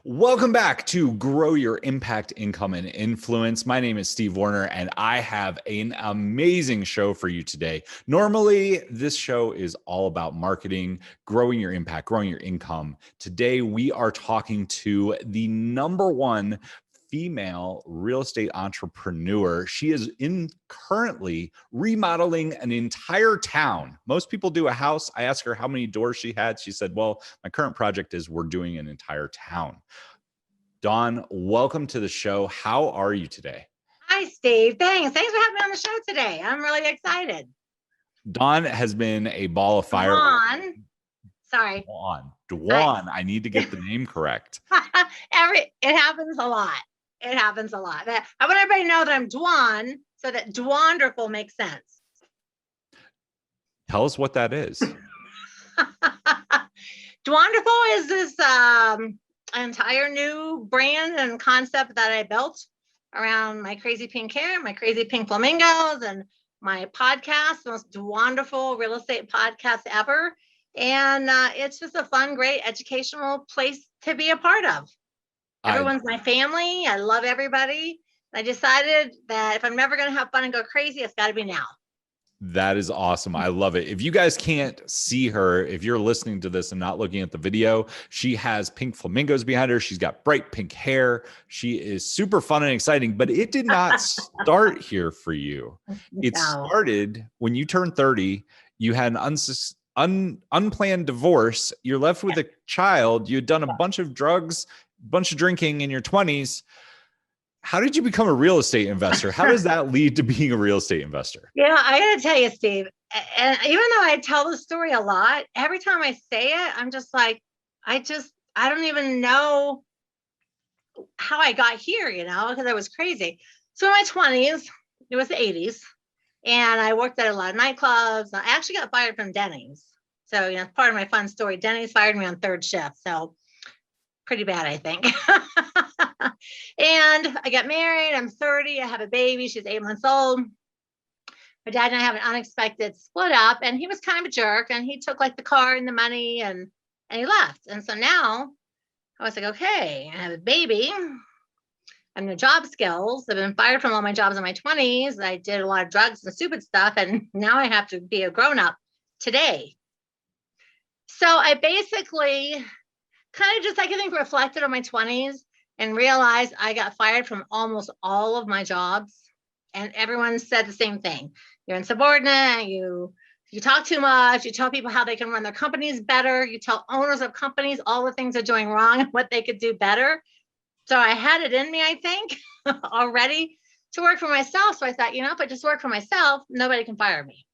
Welcome back to Grow Your Impact, Income, and Influence. My name is Steve Warner, and I have an amazing show for you today. Normally, this show is all about marketing, growing your impact, growing your income. Today, we are talking to the #1 female real estate entrepreneur. She is currently remodeling an entire town. Most people do a house. I asked her how many doors she had. She said, well, my current project is we're doing an entire town. Dawn, welcome to the show. How are you today? Hi, Steve. Thanks for having me on the show today. I'm really excited. Dawn has been a ball of fire. Dwan. I need to get the name correct. It happens a lot. It happens a lot. I want everybody to know that I'm Dwan, so that Dwanderful makes sense. Tell us what that is. Dwanderful is this entire new brand and concept that I built around my crazy pink hair, my crazy pink flamingos, and my podcast, the most wonderful real estate podcast ever. And it's just a fun, great educational place to be a part of. Everyone's my family. I love everybody. I decided that if I'm never going to have fun and go crazy, it's got to be now. That is awesome. I love it. If you guys can't see her, if you're listening to this and not looking at the video, she has pink flamingos behind her. She's got bright pink hair. She is super fun and exciting, but it did not start here for you. It started when you turned 30. You had an unplanned divorce. You're left with a child. You had done a bunch of drugs, bunch of drinking in your 20s. How did you become a real estate investor? How does that lead to being a real estate investor? Yeah, I got to tell you, Steve, and even though I tell the story a lot, every time I say it, I'm just like, I don't even know how I got here, because I was crazy. So in my 20s, it was the 80s, and I worked at a lot of nightclubs. I actually got fired from Denny's. So, part of my fun story, Denny's fired me on third shift. So pretty bad, I think. And I got married. I'm 30. I have a baby. She's 8 months old. My dad and I have an unexpected split up, and he was kind of a jerk, and he took like the car and the money and he left. And so now I was like, okay, I have a baby. I have no job skills. I've been fired from all my jobs in my 20s. I did a lot of drugs and stupid stuff. And now I have to be a grown-up today. So I basically kind of just, I think, reflected on my 20s and realized I got fired from almost all of my jobs. And everyone said the same thing. You're insubordinate. You talk too much. You tell people how they can run their companies better. You tell owners of companies all the things they're doing wrong and what they could do better. So I had it in me, I think, already to work for myself. So I thought, if I just work for myself, nobody can fire me.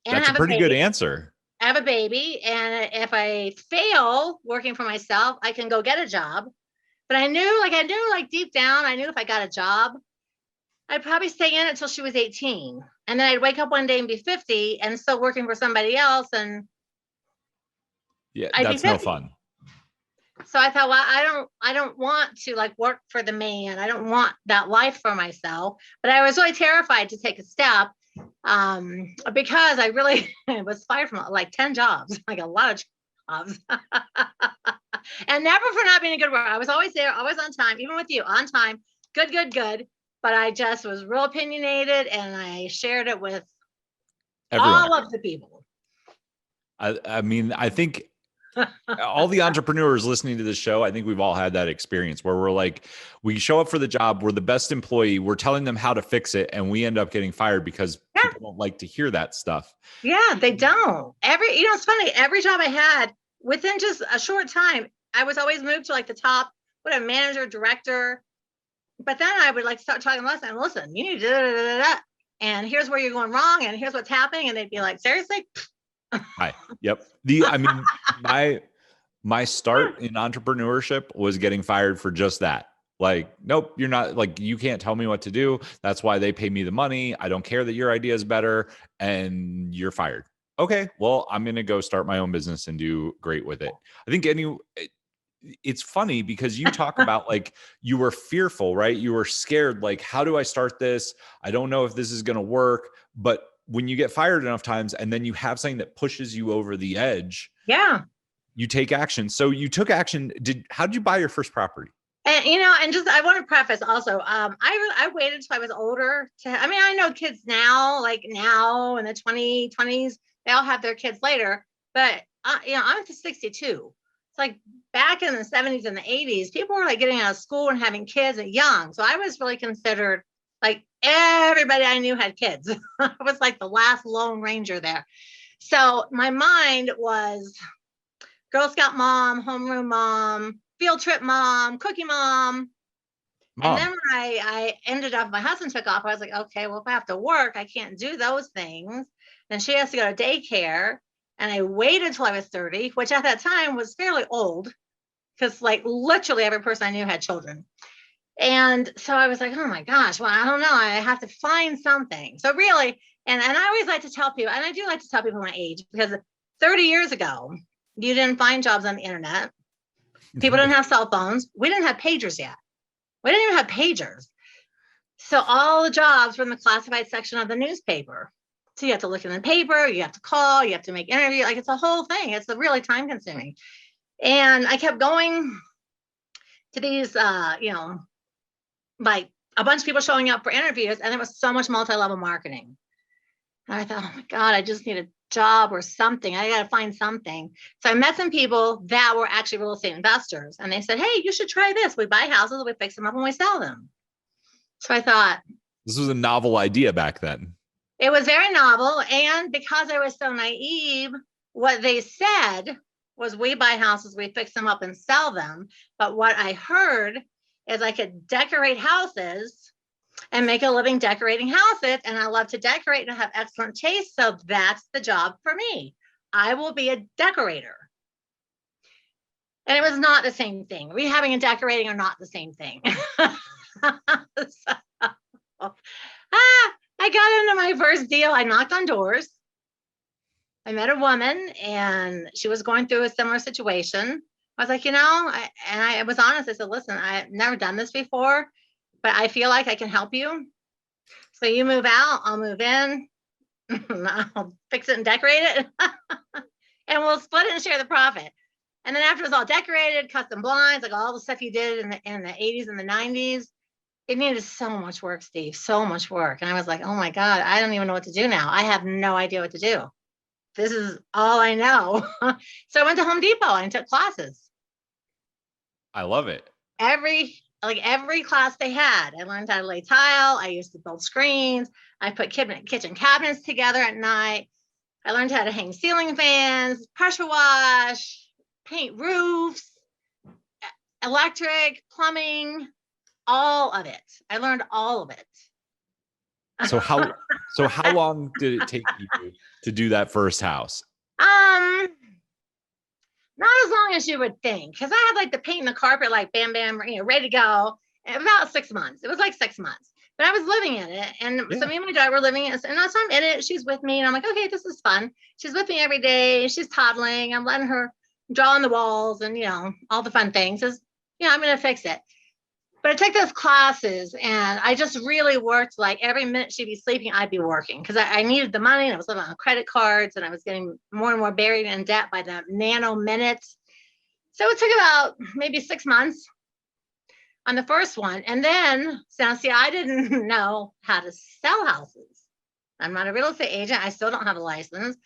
And that's a pretty good answer. I have a baby. And if I fail working for myself, I can go get a job. But I knew deep down, I knew if I got a job, I'd probably stay in it until she was 18. And then I'd wake up one day and be 50 and still working for somebody else. And yeah, that's no fun. So I thought, well, I don't want to work for the man. I don't want that life for myself. But I was really terrified to take a step because I really was fired from 10 jobs, a lot of jobs. And never for not being a good worker. I was always there, always on time, even with you, on time. Good. But I just was real opinionated, and I shared it with everyone. All of the people. I mean, I think all the entrepreneurs listening to this show, I think we've all had that experience where we're like, we show up for the job, we're the best employee, we're telling them how to fix it, and we end up getting fired because people don't like to hear that stuff. Yeah, they don't. It's funny, every job I had, within just a short time, I was always moved to the top, whatever, manager, director. But then I would start talking less and listen, you need to da. And here's where you're going wrong, and here's what's happening. And they'd be like, seriously? Hi. Yep. My start in entrepreneurship was getting fired for just that. Nope, you're not, you can't tell me what to do. That's why they pay me the money. I don't care that your idea is better, and you're fired. Okay, well, I'm going to go start my own business and do great with it. I think it's funny because you talk about you were fearful, right? You were scared. How do I start this? I don't know if this is going to work. But when you get fired enough times and then you have something that pushes you over the edge. Yeah. you take action. So you took action. How did you buy your first property? And and just I want to preface also, I waited till I was older I know kids now, like now in the 2020s, they all have their kids later, but I'm 62. It's like back in the 70s and the 80s, people were like getting out of school and having kids at young. So I was really considered like everybody I knew had kids. I was like the last Lone Ranger there. So my mind was Girl Scout mom, homeroom mom, field trip mom, cookie mom. And then when I ended up, my husband took off. I was like, okay, well, if I have to work, I can't do those things. Then she has to go to daycare. And I waited until I was 30, which at that time was fairly old because like literally every person I knew had children. And so I was like, oh my gosh, well, I don't know. I have to find something. So really, and I always like to tell people, and I do like to tell people my age, because 30 years ago, you didn't find jobs on the internet. People didn't have cell phones. We didn't have pagers yet. We didn't even have pagers. So all the jobs were in the classified section of the newspaper. So you have to look in the paper, you have to call, you have to make interview. Like it's a whole thing. It's really time consuming. And I kept going to these, like a bunch of people showing up for interviews, and there was so much multi-level marketing. And I thought, oh my God, I just need a job or something. I got to find something. So I met some people that were actually real estate investors, and they said, hey, you should try this. We buy houses, we fix them up, and we sell them. So I thought, this was a novel idea back then. It was very novel. And because I was so naive, what they said was we buy houses, we fix them up and sell them. But what I heard is I could decorate houses and make a living decorating houses. And I love to decorate and have excellent taste. So that's the job for me. I will be a decorator. And it was not the same thing. Rehabbing and decorating are not the same thing. I got into my first deal. I knocked on doors. I met a woman and she was going through a similar situation. I was like, I was honest. I said, listen, I've never done this before, but I feel like I can help you. So you move out, I'll move in, I'll fix it and decorate it, and we'll split it and share the profit. And then after it was all decorated, custom blinds, like all the stuff you did in the 80s and the 90s, it needed so much work, Steve, so much work. And I was like, oh my God, I don't even know what to do now. I have no idea what to do. This is all I know. So I went to Home Depot and took classes. I love it. Every class they had, I learned how to lay tile. I used to build screens. I put kitchen cabinets together at night. I learned how to hang ceiling fans, pressure wash, paint roofs, electric, plumbing, all of it. I learned all of it. So how long did it take you to do that first house? Not as long as you would think, because I had like the paint and the carpet, like bam, bam, ready to go. About 6 months. It was like 6 months, but I was living in it. And so me and my daughter were living in it. And so I'm in it. She's with me. And I'm like, okay, this is fun. She's with me every day. She's toddling. I'm letting her draw on the walls and, all the fun things. I'm going to fix it. But I took those classes and I just really worked. Like every minute she'd be sleeping, I'd be working because I needed the money and I was living on credit cards and I was getting more and more buried in debt by the nano minutes. So it took about maybe 6 months on the first one. And then, I didn't know how to sell houses. I'm not a real estate agent. I still don't have a license.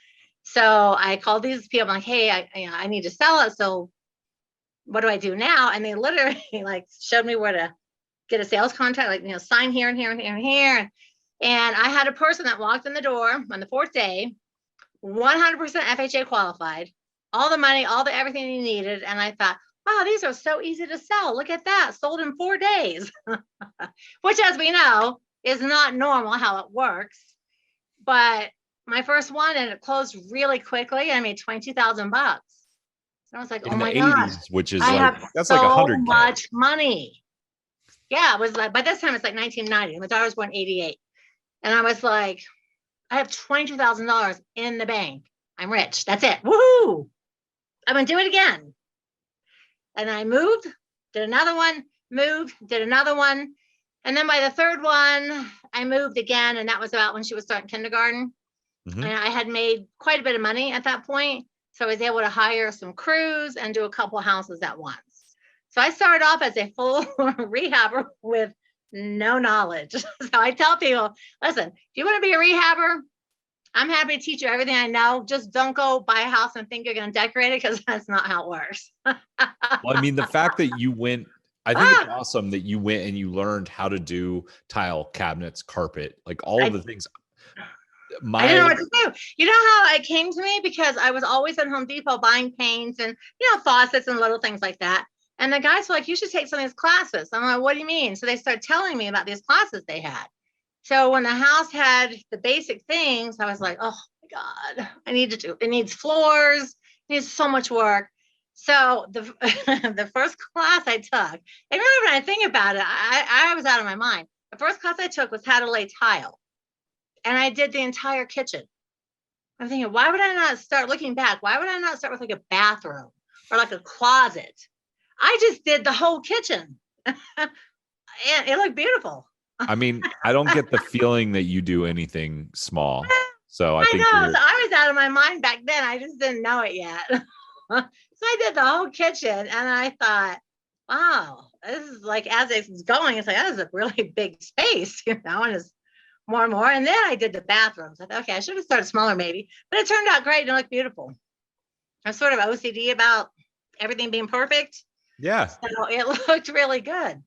So I called these people. I'm like, hey, I need to sell it. So what do I do now? And they literally like showed me where to get a sales contract, like, sign here and here and here and here. And I had a person that walked in the door on the 4th day, 100% FHA qualified, all the money, everything he needed. And I thought, wow, these are so easy to sell. Look at that. Sold in 4 days, which, as we know, is not normal how it works. But my first one, and it closed really quickly. I made $22,000. I was like, oh my God, which is that's so like $100K. Much money. Yeah, it was like, by this time it's like 1990. My daughter was born 88. And I was like, I have $22,000 in the bank. I'm rich. That's it. Woohoo. I'm going to do it again. And I moved, did another one, moved, did another one. And then by the third one, I moved again. And that was about when she was starting kindergarten. Mm-hmm. And I had made quite a bit of money at that point. So I was able to hire some crews and do a couple houses at once. So I started off as a full rehabber with no knowledge. So I tell people, listen, if you want to be a rehabber, I'm happy to teach you everything I know. Just don't go buy a house and think you're going to decorate it, because that's not how it works. Well, I mean, the fact that you went, I think it's awesome that you went and you learned how to do tile, cabinets, carpet, like all of the things. I didn't know what to do. You know how it came to me? Because I was always at Home Depot buying paints and, faucets and little things like that. And the guys were like, you should take some of these classes. I'm like, what do you mean? So they started telling me about these classes they had. So when the house had the basic things, I was like, oh my God, it needs floors, it needs so much work. So the the first class I took, and really when I think about it, I was out of my mind. The first class I took was how to lay tile. And I did the entire kitchen. I'm thinking, why would I not start looking back? Why would I not start with like a bathroom or like a closet? I just did the whole kitchen. And it looked beautiful. I mean, I don't get the feeling that you do anything small. So I think know. So I was out of my mind back then. I just didn't know it yet. So I did the whole kitchen and I thought, wow, this is like, as it's going, it's like, that is a really big space, and it's more and more. And then I did the bathrooms. I thought, okay, I should have started smaller maybe, but it turned out great and it looked beautiful. I'm sort of OCD about everything being perfect. Yeah. So it looked really good.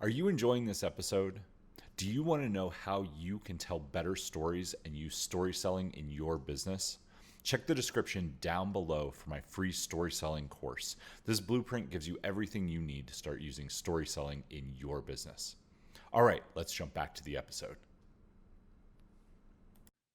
Are you enjoying this episode? Do you want to know how you can tell better stories and use story selling in your business? Check the description down below for my free story selling course. This blueprint gives you everything you need to start using story selling in your business. All right, let's jump back to the episode.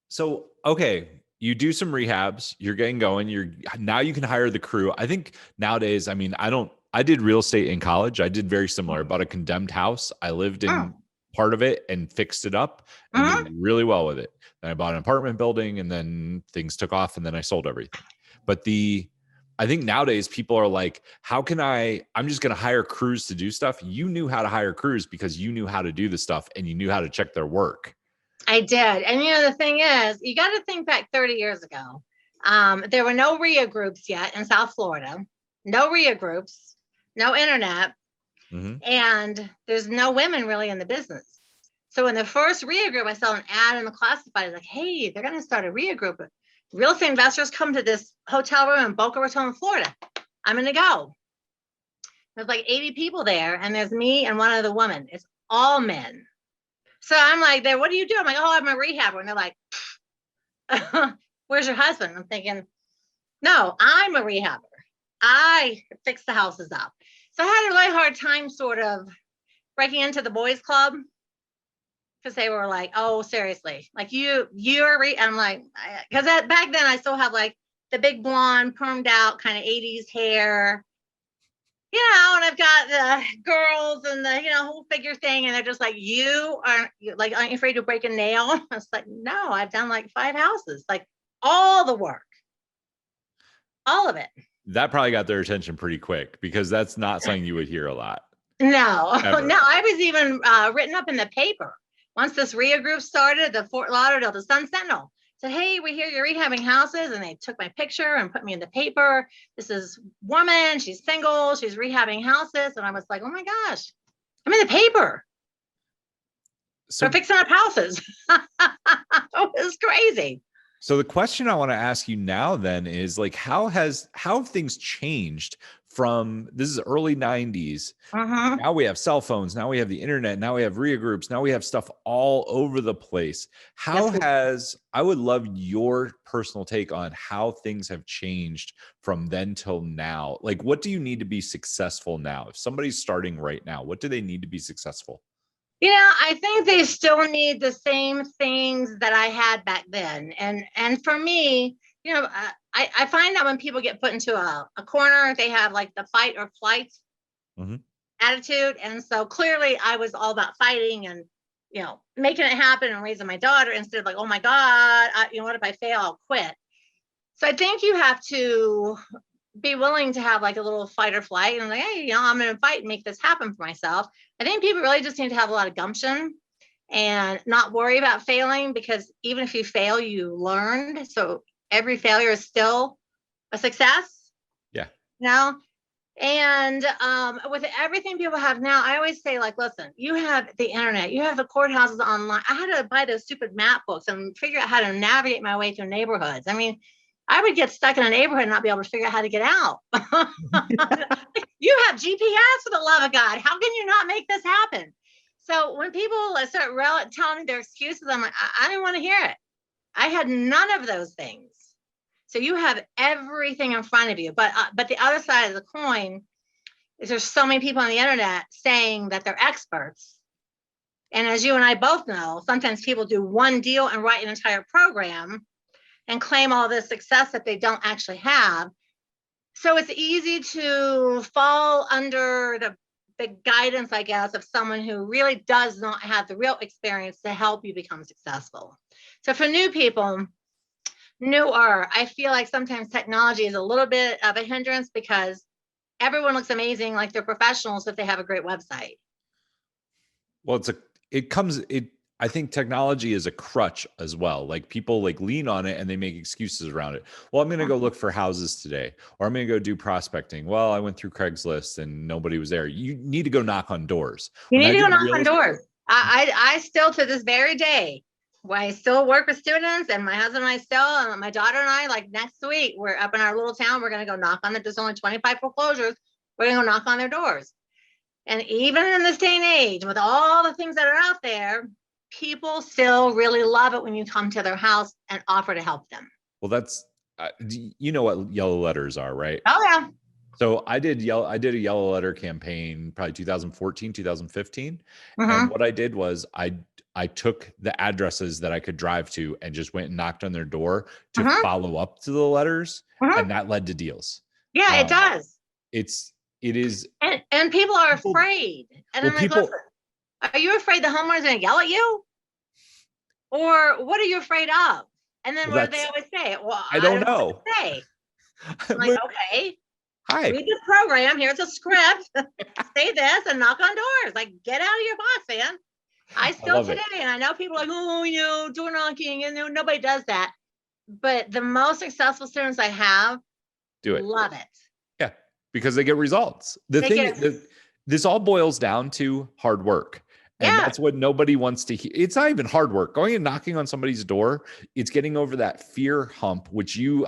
So, okay, you do some rehabs, you're getting going, now you can hire the crew. I think nowadays, I mean, I did real estate in college. I did very similar. I bought a condemned house. I lived in part of it and fixed it up and did really well with it. Then I bought an apartment building and then things took off and then I sold everything. But I think nowadays people are like, I'm just going to hire crews to do stuff. You knew how to hire crews because you knew how to do the stuff and you knew how to check their work. I did. And the thing is, you got to think back 30 years ago. There were no RIA groups yet in South Florida, no RIA groups, no internet, and there's no women really in the business. So in the first RIA group, I saw an ad in the classified, like, hey, they're going to start a RIA group. Real estate investors come to this hotel room in Boca Raton, Florida. I'm going to go. There's like 80 people there, and there's me and one other woman. It's all men. So I'm like, what do you do? I'm like, oh, I'm a rehabber. And they're like, where's your husband? I'm thinking, no, I'm a rehabber. I fix the houses up. So I had a really hard time sort of breaking into the boys club because they were like, oh, seriously, like I'm like, because back then I still have like the big blonde permed out kind of 80s hair, and I've got the girls and the, whole figure thing. And they're just like, aren't you afraid to break a nail? I was like, no, I've done like 5 houses, like all the work, all of it. That probably got their attention pretty quick because that's not something you would hear a lot. No, no, I was even written up in the paper. Once this RIA group started, the Fort Lauderdale, the Sun Sentinel said, hey, we hear you're rehabbing houses. And they took my picture and put me in the paper. This is woman, she's single, she's rehabbing houses. And I was like, oh my gosh, I'm in the paper. So we're fixing up houses. It was crazy. So the question I want to ask you now then is like, how have things changed from, this is early 90s. Now we have cell phones. Now we have the internet. Now we have RIA groups. Now we have stuff all over the place. I would love your personal take on how things have changed from then till now. Like, what do you need to be successful now? If somebody's starting right now, what do they need to be successful? I think they still need the same things that I had back then. And for me, I find that when people get put into a corner, they have like the fight or flight attitude. And so clearly I was all about fighting and, making it happen and raising my daughter instead of like, oh my God, what if I fail? I'll quit. So I think you have to be willing to have like a little fight or flight and like, hey, I'm going to fight and make this happen for myself. I think people really just need to have a lot of gumption and not worry about failing, because even if you fail, you learned. So every failure is still a success. Yeah. You know? And with everything people have now, I always say, like, listen, you have the internet, you have the courthouses online. I had to buy those stupid map books and figure out how to navigate my way through neighborhoods. I mean, I would get stuck in a neighborhood and not be able to figure out how to get out. You have GPS, for the love of God. How can you not make this happen? So when people start telling me their excuses, I'm like, I didn't want to hear it. I had none of those things. So you have everything in front of you. But the other side of the coin is there's so many people on the internet saying that they're experts. And as you and I both know, sometimes people do one deal and write an entire program and claim all this success that they don't actually have. So it's easy to fall under the guidance, I guess, of someone who really does not have the real experience to help you become successful. So for new people, newer, I feel like sometimes technology is a little bit of a hindrance because everyone looks amazing like they're professionals if they have a great website. Well, I think technology is a crutch as well. Like people like lean on it and they make excuses around it. Well, I'm going to go look for houses today, or I'm going to go do prospecting. Well, I went through Craigslist and nobody was there. You need to go knock on doors. You need to go knock on doors. I still, to this very day, when I still work with students, and my husband and I still, and my daughter and I, like next week, we're up in our little town. We're going to go knock on there's only 25 foreclosures. We're going to go knock on their doors. And even in this day and age, with all the things that are out there, people still really love it when you come to their house and offer to help them. Well, that's, you know what yellow letters are, right? Oh yeah. So I did a yellow letter campaign, probably 2014, 2015. Mm-hmm. And what I did was I took the addresses that I could drive to and just went and knocked on their door to follow up to the letters. And that led to deals. Yeah, it does. It is. And people are afraid. And I'm like, listen, are you afraid the homeowner's going to yell at you? Or what are you afraid of? And then what do they always say? Well, I don't know. Say. I'm like, okay. Hi. Read this program. Here's a script. Say this and knock on doors. Like, get out of your box, man. I still today, and I know people are like, oh, door knocking, and nobody does that. But the most successful students I have do it. Love it. Yeah, because they get results. This all boils down to hard work. And that's what nobody wants to hear. It's not even hard work. Going and knocking on somebody's door, it's getting over that fear hump, which you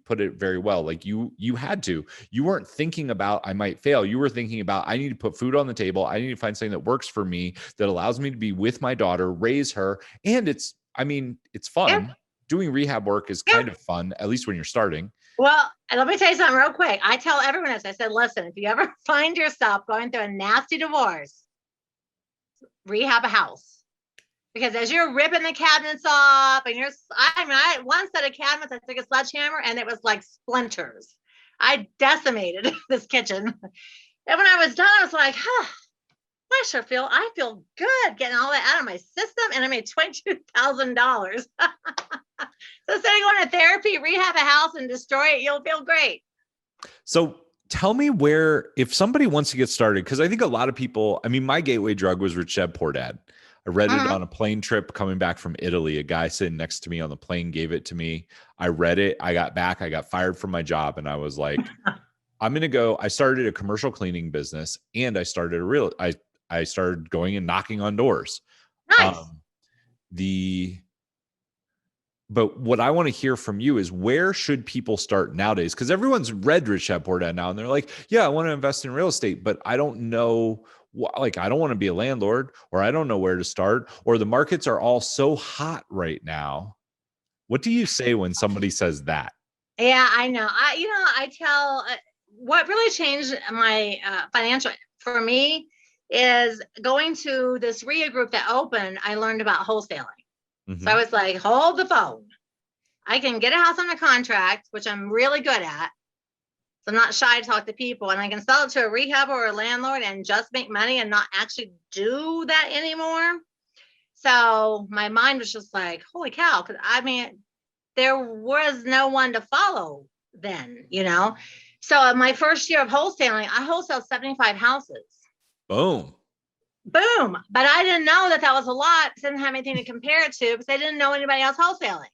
put it very well. Like you had to. You weren't thinking about, I might fail. You were thinking about, I need to put food on the table. I need to find something that works for me, that allows me to be with my daughter, raise her. And it's fun. Yeah. Doing rehab work is kind of fun, at least when you're starting. Well, and let me tell you something real quick. I tell everyone this. I said, listen, if you ever find yourself going through a nasty divorce, rehab a house, because as you're ripping the cabinets off and I had one set of cabinets, I took a sledgehammer and it was like splinters. I decimated this kitchen. And when I was done, I was like, I feel good getting all that out of my system. And I made $22,000. So instead of going to therapy, rehab a house and destroy it, you'll feel great. So tell me if somebody wants to get started, because I think a lot of people, my gateway drug was Rich Dad Poor Dad. I read it on a plane trip coming back from Italy. A guy sitting next to me on the plane gave it to me. I read it. I got back. I got fired from my job. And I was like, I'm going to go. I started a commercial cleaning business and I started I started going and knocking on doors. Nice. But what I want to hear from you is, where should people start nowadays? Because everyone's read Rich Dad Poor Dad now, and they're like, yeah, I want to invest in real estate, but I don't know, I don't want to be a landlord, or I don't know where to start, or the markets are all so hot right now. What do you say when somebody says that? Yeah, I know. I tell what really changed my financial for me is going to this RIA group that opened. I learned about wholesaling. So I was like, hold the phone. I can get a house under contract, which I'm really good at. So I'm not shy to talk to people, and I can sell it to a rehab or a landlord and just make money and not actually do that anymore. So my mind was just like, holy cow. Cause there was no one to follow then, So my first year of wholesaling, I wholesaled 75 houses. Boom. But I didn't know that was a lot. Didn't have anything to compare it to because I didn't know anybody else wholesaling.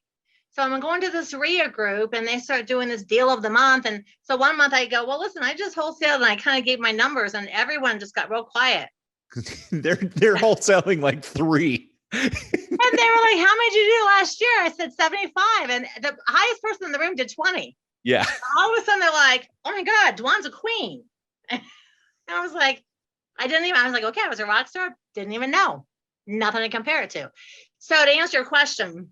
So I'm going to this RIA group and they start doing this deal of the month. And so one month I go, well, listen, I just wholesaled and I kind of gave my numbers and everyone just got real quiet. They're wholesaling like 3. And they were like, how many did you do last year? I said 75. And the highest person in the room did 20. Yeah. All of a sudden they're like, oh my God, Dwan's a queen. And I was like, I was like, okay, I was a rock star. Didn't even know. Nothing to compare it to. So to answer your question,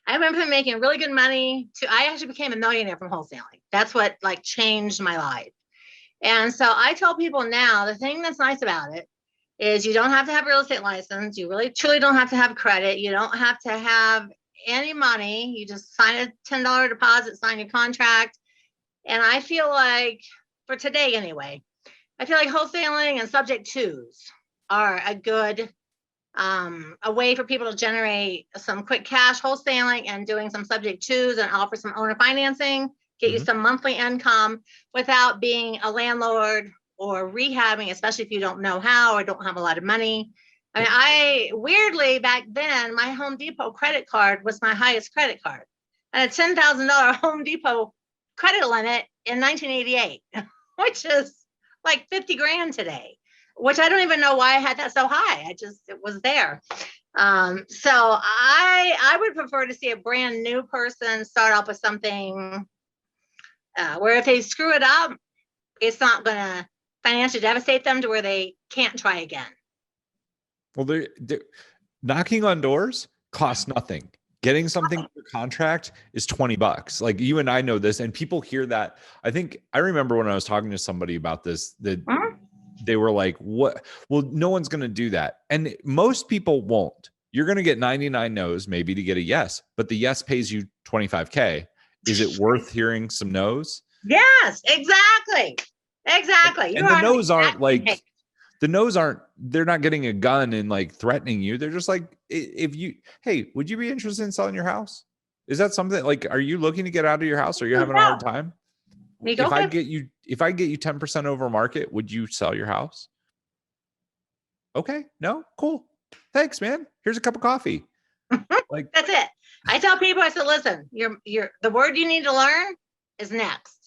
I remember making really good money I actually became a millionaire from wholesaling. That's what like changed my life. And so I tell people now, the thing that's nice about it is you don't have to have a real estate license. You really truly don't have to have credit. You don't have to have any money. You just sign a $10 deposit, sign your contract. And I feel like for today anyway, I feel like wholesaling and subject twos are a good a way for people to generate some quick cash wholesaling and doing some subject twos and offer some owner financing, get you some monthly income without being a landlord or rehabbing, especially if you don't know how or don't have a lot of money. I mean, I weirdly back then, my Home Depot credit card was my highest credit card and a $10,000 Home Depot credit limit in 1988, which is like 50 grand today, which I don't even know why I had that so high. It was there. So I would prefer to see a brand new person start off with something where if they screw it up, it's not going to financially devastate them to where they can't try again. Well, they're knocking on doors costs nothing. Getting something for contract is $20. Like you and I know this, and people hear that. I remember when I was talking to somebody about this, that they were like, what? Well, no one's going to do that. And most people won't. You're going to get 99 no's maybe to get a yes, but the yes pays you $25K. Is it worth hearing some no's? Yes, exactly. Exactly. And the no's aren't like, they're not getting a gun and like threatening you. They're just like, hey, would you be interested in selling your house? Is that something like, are you looking to get out of your house? Or you're having a hard time? If I get you 10% over market, would you sell your house? Okay. No, cool. Thanks, man. Here's a cup of coffee. Like that's it. I tell people, I said, listen, the word you need to learn is next.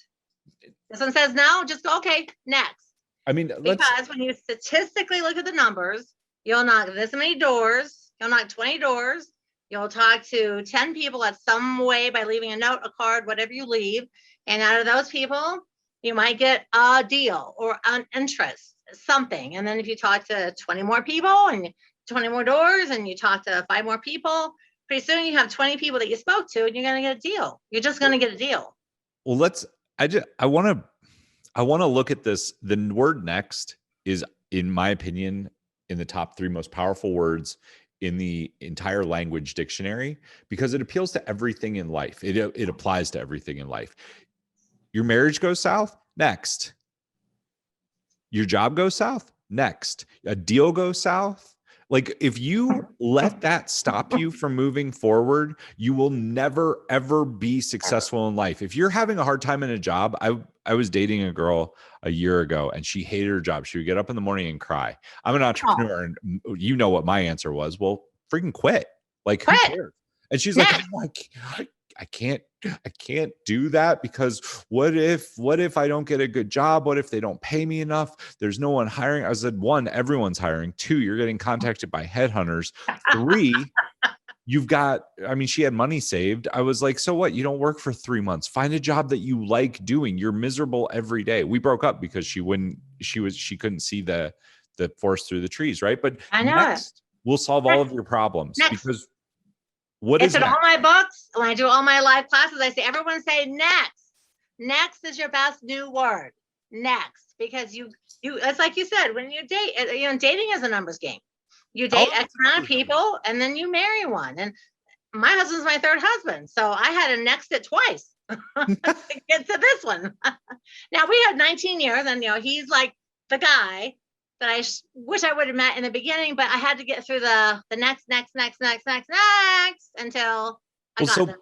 If someone says no, just go, okay, next. I mean, because when you statistically look at the numbers, you'll knock this many doors, you'll knock 20 doors, you'll talk to 10 people at some way by leaving a note, a card, whatever you leave. And out of those people, you might get a deal or an interest, something. And then if you talk to 20 more people and 20 more doors and you talk to 5 more people, pretty soon you have 20 people that you spoke to and you're going to get a deal. You're just going to get a deal. Well, I want to look at this. The word next is, in my opinion, in the top 3 most powerful words in the entire language dictionary, because it appeals to everything in life. It applies to everything in life. Your marriage goes south, next. Your job goes south, next. A deal goes south. Like if you let that stop you from moving forward, you will never, ever be successful in life. If you're having a hard time in a job, I was dating a girl a year ago and she hated her job. She would get up in the morning and cry. I'm an entrepreneur and you know what my answer was. Well, freaking quit. Like who cares? And she's like, oh, I can't do that because what if I don't get a good job? What if they don't pay me enough? There's no one hiring. I said, 1, everyone's hiring. 2, you're getting contacted by headhunters. 3, she had money saved. I was like, so what? You don't work for 3 months. Find a job that you like doing. You're miserable every day. We broke up because she couldn't see the forest through the trees. Right. But I know next, we'll solve all of your problems because it's in all my books. When I do all my live classes, I say, everyone say next. Next is your best new word. Next, because you it's like you said, when you date, dating is a numbers game. You date X amount of people and then you marry one. And my husband's my 3rd husband. So I had to next it twice to get to this one. Now we have 19 years and, he's like the guy that I wish I would have met in the beginning, but I had to get through the next until I got them.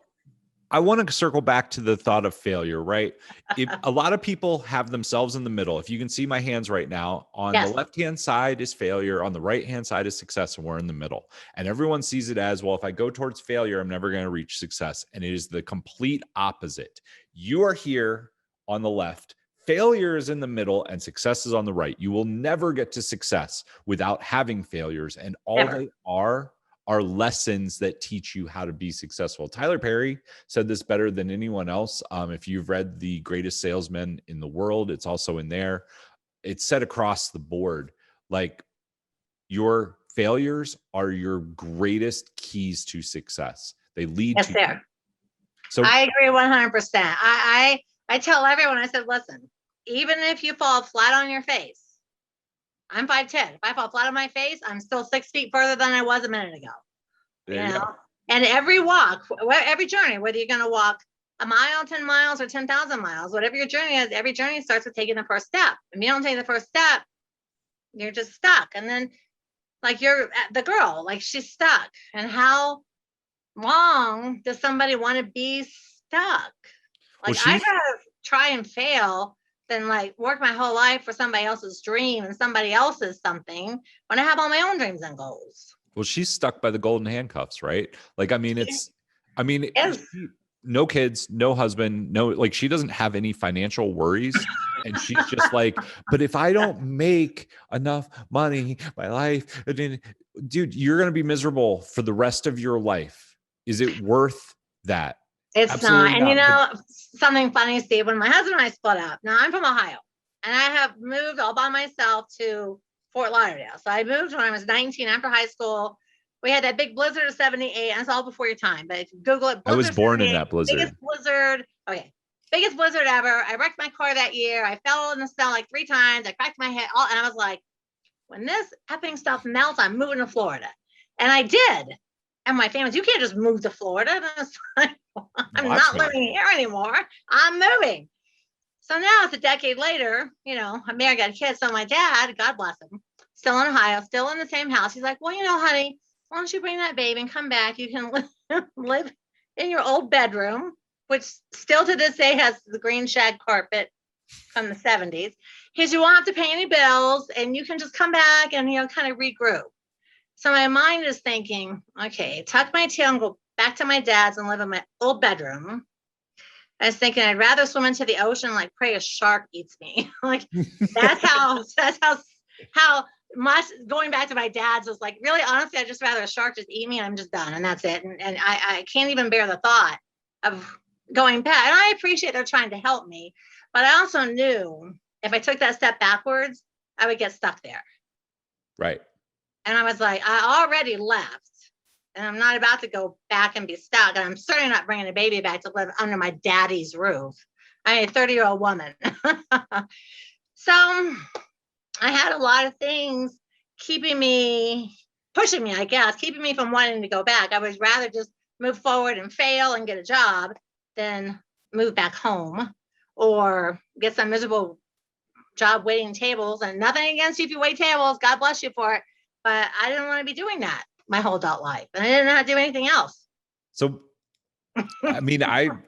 I want to circle back to the thought of failure, right? If a lot of people have themselves in the middle. If you can see my hands right now, on the Yes. left-hand side is failure, on the right-hand side is success, and we're in the middle. And everyone sees it as, well, if I go towards failure, I'm never going to reach success. And it is the complete opposite. You are here on the left. Failure is in the middle and success is on the right. You will never get to success without having failures. And all Never. they are lessons that teach you how to be successful. Tyler Perry said this better than anyone else. If you've read The Greatest Salesman in the World, it's also in there. It's said across the board, like, your failures are your greatest keys to success. They lead Yes, to. there. So I agree 100%. I tell everyone, I said, listen, even if you fall flat on your face, I'm 5'10". If I fall flat on my face, I'm still 6 feet further than I was a minute ago. there you go. And every walk, every journey, whether you're going to walk a mile, 10 miles, or 10,000 miles, whatever your journey is, every journey starts with taking the first step. If you don't take the first step, you're just stuck. And then, like, you're the girl, like, she's stuck. And how long does somebody want to be stuck? Like, I'd rather try and fail than, like, work my whole life for somebody else's dream and somebody else's something when I have all my own dreams and goals. Well, she's stuck by the golden handcuffs, right? Like, Yes. No kids, no husband, no, like, she doesn't have any financial worries. And she's just like, but if I don't make enough money, my life, dude, you're going to be miserable for the rest of your life. Is it worth that? It's Absolutely not. And not. Something funny, Steve, when my husband and I split up, now I'm from Ohio and I have moved all by myself to Fort Lauderdale. So I moved when I was 19 after high school. We had that big blizzard of 78, and it's all before your time. But if you Google it, I was born in that blizzard. Biggest blizzard. Okay. Biggest blizzard ever. I wrecked my car that year. I fell in the snow like 3 times. I cracked my head. And I was like, when this effing stuff melts, I'm moving to Florida. And I did. And my family's, you can't just move to Florida. And I was like, I'm not living here anymore. I'm moving. So now it's a decade later, I'm married, got kids. So my dad, God bless him, still in Ohio, still in the same house. He's like, well, honey, why don't you bring that baby and come back? You can live in your old bedroom, which still to this day has the green shag carpet from the 70s. Because you won't have to pay any bills and you can just come back and, kind of regroup. So my mind is thinking, okay, tuck my tail and go back to my dad's and live in my old bedroom. I was thinking I'd rather swim into the ocean, like, pray a shark eats me. Like, that's how much going back to my dad's was like, really, honestly, I'd just rather a shark just eat me and I'm just done. And that's it. And I can't even bear the thought of going back. And I appreciate they're trying to help me, but I also knew if I took that step backwards, I would get stuck there. Right. And I was like, I already left and I'm not about to go back and be stuck. And I'm certainly not bringing a baby back to live under my daddy's roof. I'm a 30-year-old woman. So I had a lot of things pushing me, I guess, keeping me from wanting to go back. I would rather just move forward and fail and get a job than move back home or get some miserable job waiting tables. And nothing against you if you wait tables, God bless you for it. But I didn't want to be doing that my whole adult life. And I didn't know how to do anything else. So, I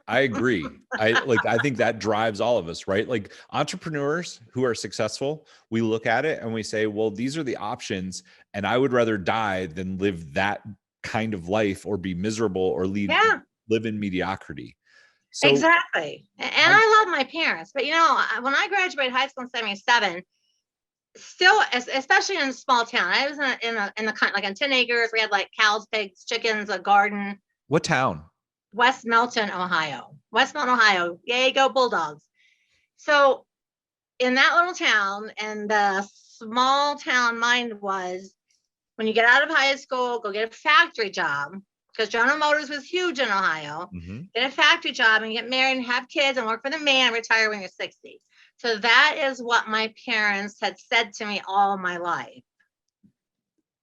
agree. I think that drives all of us, right? Like, entrepreneurs who are successful, we look at it and we say, well, these are the options. And I would rather die than live that kind of life or be miserable or live in mediocrity. So, exactly. And I love my parents, but when I graduated high school in 77, still, especially in a small town, I was in the like on 10 acres. We had like cows, pigs, chickens, a garden. What town? West Milton, Ohio. Yay, go Bulldogs. So in that little town, and the small town mind was, when you get out of high school, go get a factory job, because General Motors was huge in Ohio. Mm-hmm. Get a factory job and get married and have kids and work for the man and retire when you're 60. So that is what my parents had said to me all my life.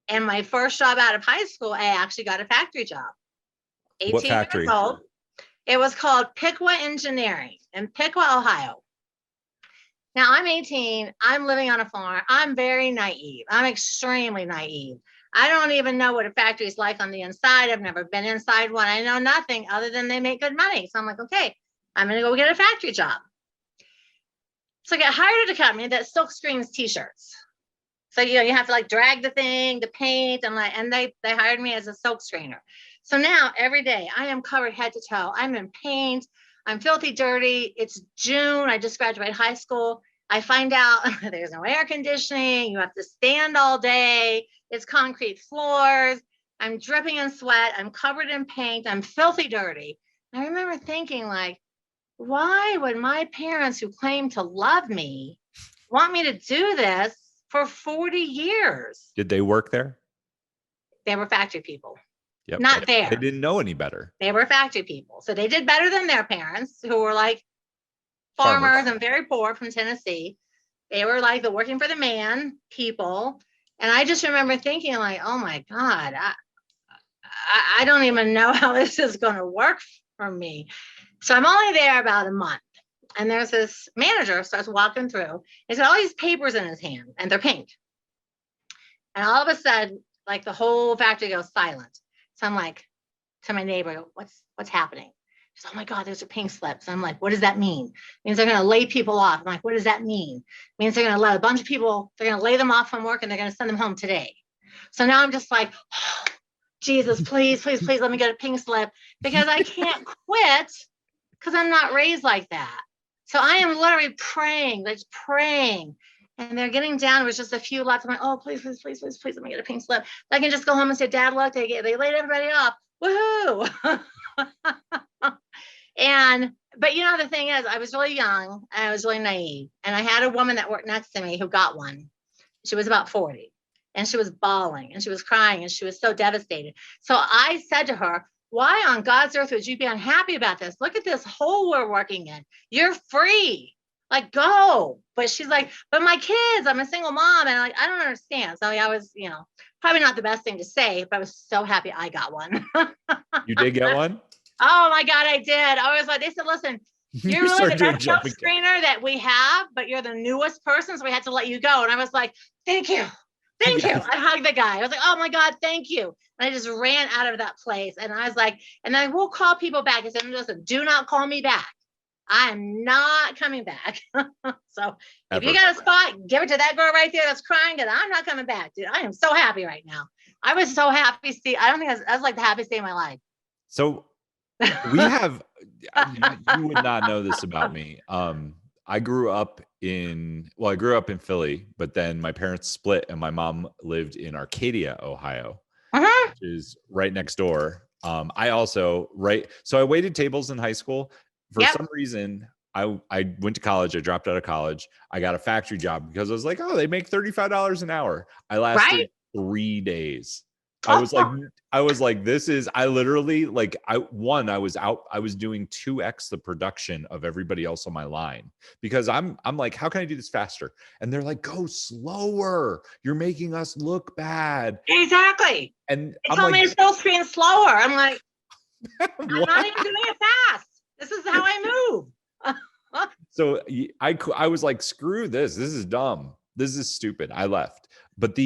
And my first job out of high school, I actually got a factory job. 18 what factory? years old. It was called Piqua Engineering in Piqua, Ohio. Now I'm 18. I'm living on a farm. I'm very naive. I'm extremely naive. I don't even know what a factory is like on the inside. I've never been inside one. I know nothing other than they make good money. So I'm like, okay, I'm going to go get a factory job. So I got hired at a company that silk screens t-shirts. So, you have to like drag the thing, the paint, and they hired me as a silk screener. So now every day I am covered head to toe. I'm in paint. I'm filthy dirty. It's June. I just graduated high school. I find out there's no air conditioning. You have to stand all day. It's concrete floors. I'm dripping in sweat. I'm covered in paint. I'm filthy dirty. I remember thinking, like, why would my parents, who claim to love me, want me to do this for 40 years? Did they work there? They were factory people. Yep. Not there. They didn't know any better. They were factory people. So they did better than their parents, who were like farmers and very poor from Tennessee. They were like the working for the man people. And I just remember thinking, like, oh my God, I don't even know how this is going to work for me. So I'm only there about a month. And there's this manager who starts walking through. He's got all these papers in his hand, and they're pink. And all of a sudden, like, the whole factory goes silent. So I'm like, to my neighbor, what's happening? She's, oh my God, there's a pink slip. So I'm like, what does that mean? It means they're going to lay people off. I'm like, what does that mean? It means they're going to let a bunch of people, they're going to lay them off from work, and they're going to send them home today. So now I'm just like, oh, Jesus, please, please, please let me get a pink slip, because I can't quit, because I'm not raised like that. So I am literally praying, like praying. And they're getting down. It was just a few left. I'm like, oh, please, please, please, please, please, let me get a pink slip. I can just go home and say, Dad, look, they laid everybody off. Woohoo. But the thing is, I was really young and I was really naive. And I had a woman that worked next to me who got one. She was about 40, and she was bawling and she was crying and she was so devastated. So I said to her, why on God's earth would you be unhappy about this? Look at this hole we're working in. You're free. Like, go. But she's like, but my kids, I'm a single mom. And I don't understand. So I was, probably not the best thing to say, but I was so happy I got one. You did get one? Oh my God, I did. I was like, they said, listen, you're really the best silk screener that we have, but you're the newest person, so we had to let you go. And I was like, thank you. Thank you. I hugged the guy. I was like, oh my God, thank you. And I just ran out of that place. And I was like, and I will call people back. I said, listen, do not call me back. I'm not coming back. So if you got a spot, give it to that girl right there that's crying, because I'm not coming back, dude. I am so happy right now. I was so happy. See, I don't think that was like the happiest day of my life. So we have, you would not know this about me. I grew up in Philly, but then my parents split and my mom lived in Arcadia, Ohio, which is right next door. So I waited tables in high school. For some reason, I went to college. I dropped out of college. I got a factory job because I was like, oh, they make $35 an hour. I lasted 3 days. I was like, I literally, like, I was doing 2x the production of everybody else on my line, because I'm like, how can I do this faster? And they're like, go slower. You're making us look bad. Exactly. And they told me to still screen slower. I'm like, I'm not even doing it fast. This is how I move. So I was like, screw this. This is dumb. This is stupid. I left. But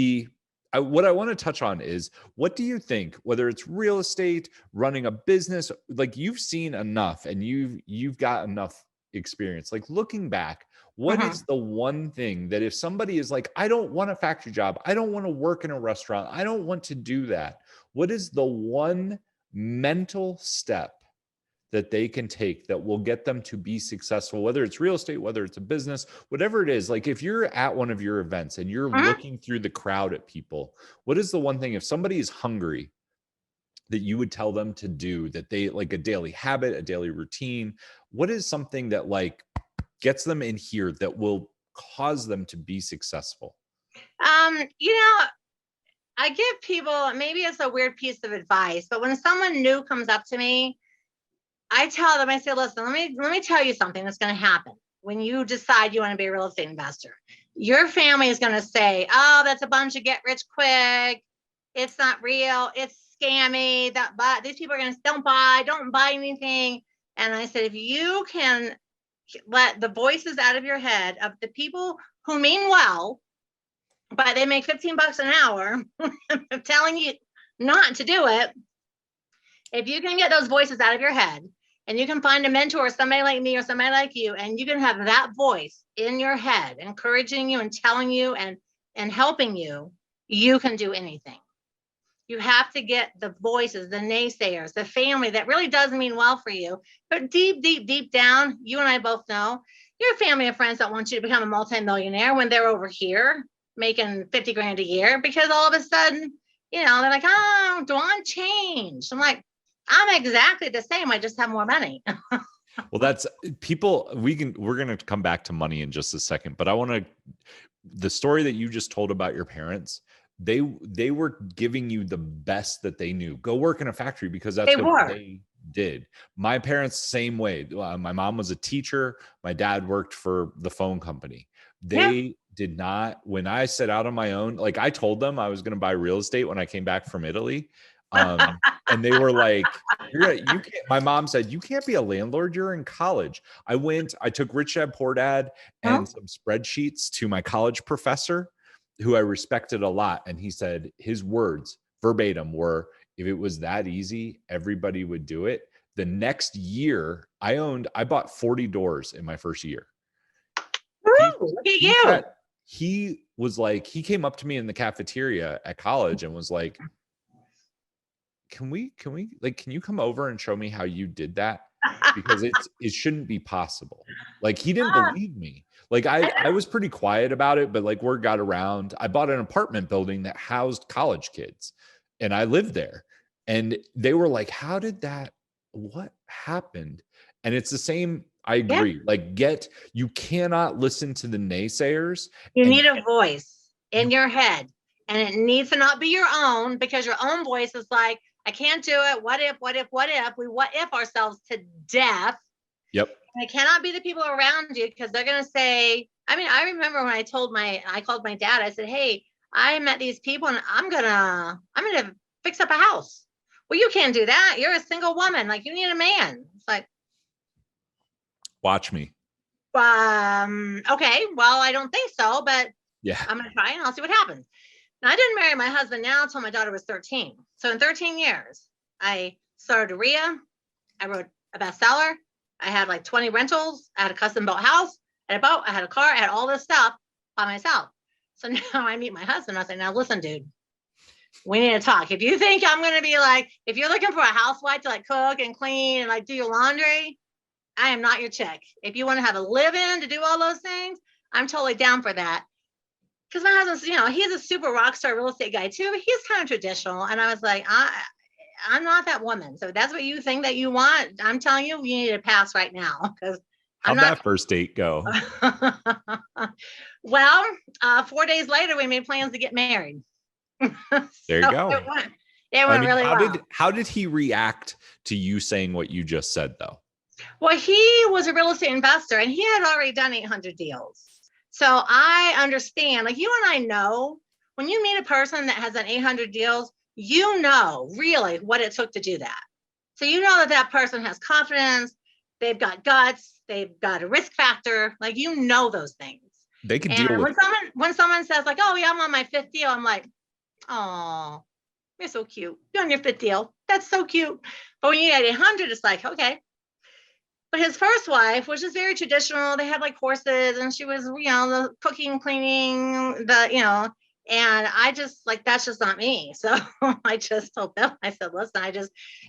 what I want to touch on is, what do you think, whether it's real estate, running a business, like, you've seen enough and you've got enough experience, like, looking back, what is the one thing that if somebody is like, I don't want a factory job, I don't want to work in a restaurant, I don't want to do that, what is the one mental step that they can take that will get them to be successful, whether it's real estate, whether it's a business, whatever it is? Like, if you're at one of your events and you're looking through the crowd at people, what is the one thing, if somebody is hungry, that you would tell them to do, that they like a daily habit, a daily routine? What is something that like gets them in here that will cause them to be successful? I give people, maybe it's a weird piece of advice, but when someone new comes up to me, I tell them, I say, listen, let me tell you something that's going to happen when you decide you want to be a real estate investor. Your family is going to say, oh, that's a bunch of get rich quick. It's not real. It's scammy. These people are going to don't buy anything. And I said, if you can let the voices out of your head of the people who mean well, but they make $15 an hour. I'm telling you not to do it. If you can get those voices out of your head and you can find a mentor, somebody like me or somebody like you, and you can have that voice in your head, encouraging you and telling you and helping you, you can do anything. You have to get the voices, the naysayers, the family that really does mean well for you. But deep, deep, deep down, you and I both know your family and friends don't want you to become a multimillionaire when they're over here making 50 grand a year, because all of a sudden, they're like, oh, Dwan changed. I'm like, I'm exactly the same. I just have more money. Well, that's people. We're going to come back to money in just a second, but the story that you just told about your parents, they were giving you the best that they knew. Go work in a factory because that's what they did. My parents, same way. My mom was a teacher. My dad worked for the phone company. They did not, when I set out on my own, like I told them I was going to buy real estate when I came back from Italy. And they were like, you can't, my mom said, you can't be a landlord. You're in college. I took Rich Dad Poor Dad and some spreadsheets to my college professor, who I respected a lot. And he said his words verbatim were, if it was that easy, everybody would do it. The next year I bought 40 doors in my first year. Look at you. He was like, he came up to me in the cafeteria at college and was like, can you come over and show me how you did that? Because it shouldn't be possible. Like, he didn't believe me. Like I was pretty quiet about it, but like word got around. I bought an apartment building that housed college kids and I lived there, and they were like, what happened? And it's the same. I agree. Yeah. Like you cannot listen to the naysayers. You need a voice in your head, and it needs to not be your own, because your own voice is like, I can't do it. What if? We what if ourselves to death. Yep. And it cannot be the people around you, because they're going to say, I remember when I called my dad, I said, hey, I met these people and I'm going to fix up a house. Well, you can't do that. You're a single woman. Like, you need a man. It's like, watch me. Okay. Well, I don't think so, but yeah, I'm going to try and I'll see what happens. Now, I didn't marry my husband now until my daughter was 13. So in 13 years, I started a RIA. I wrote a bestseller. I had like 20 rentals. I had a custom built house. I had a boat. I had a car. I had all this stuff by myself. So now I meet my husband. I say, now listen, dude, we need to talk. If you think I'm going to be like, if you're looking for a housewife to like cook and clean and like do your laundry, I am not your chick. If you want to have a live-in to do all those things, I'm totally down for that. Because my husband's, he's a super rock star real estate guy too, but he's kind of traditional. And I was like, I'm not that woman. So that's what you think that you want. I'm telling you, you need to pass right now. Because how'd that first date go? Well, 4 days later, we made plans to get married. There you go. It went really well. How did he react to you saying what you just said, though? Well, he was a real estate investor and he had already done 800 deals. So I understand, like, you and I know, when you meet a person that has done 800 deals, you know really what it took to do that. So you know that person has confidence, they've got guts, they've got a risk factor, like, you know those things. They can deal with it. When someone says like, oh yeah, I'm on my 5th deal, I'm like, oh, you're so cute. You're on your 5th deal. That's so cute. But when you get 800, it's like, okay. But his first wife was just very traditional. They had like horses and she was, the cooking, cleaning, and I just like, that's just not me. So I just told Bill, I said, listen,